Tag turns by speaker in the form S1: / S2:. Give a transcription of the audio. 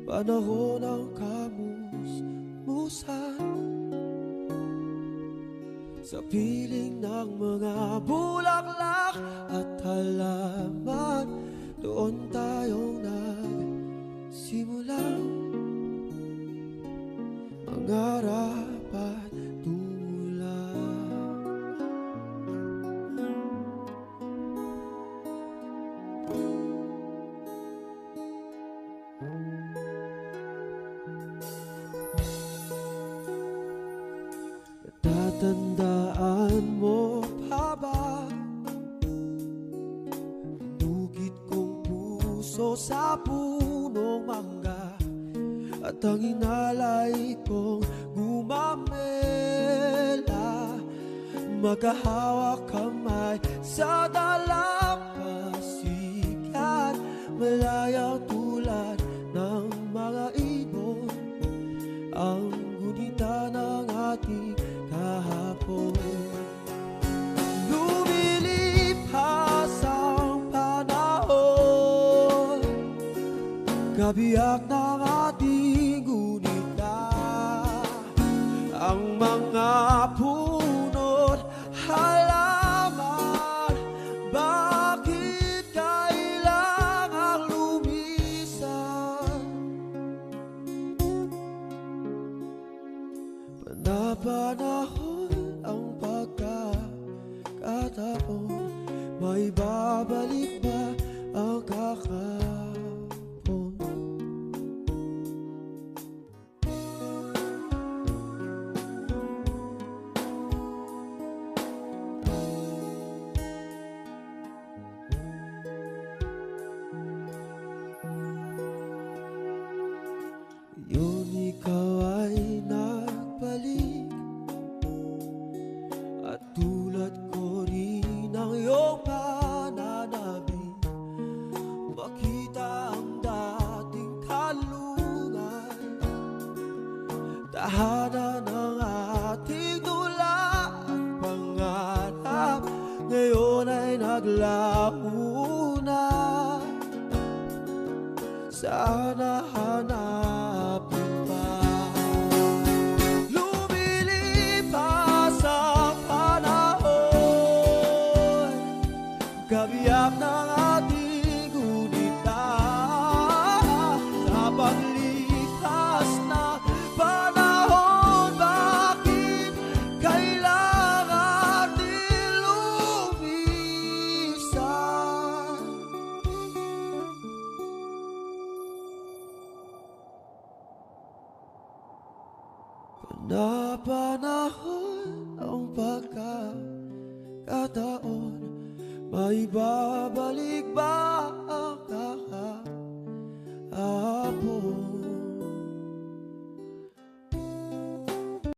S1: panahon ng kamus-musan, sa piling ng mga bulaklak at halaman, doon tayong nagsimulang mangarap at tumulong. Natatandaan mo pa ba pinugit kong puso sa punong mangga, at ang inalay kong gumamela, magkahawak kamay sa dalampasigan, malayang tulad ng mga ibon, ang gunita ng ating kahapon. Lumilipas ang panahon, kabiyak ng ating gunita, ang mga puno't halaman, bakit kailangang lumisan? Panapanahon ang pagkakataon, may babalik ba ang kakapon? Ngayon ikaw ay nagbalik, at tulad ko rin ang iyong pananabik, makita ang dating kalungan, tahanan ng ating tula at pangarap, ngayon ay naglaho na. Sana hanapin pa. Lumilipas ang panahon, kabiyak ng ating gunita, sa paglipas na panahon, bakit kailangan natin lumisan? Panapanahon ang pagkakataon, may babalik ba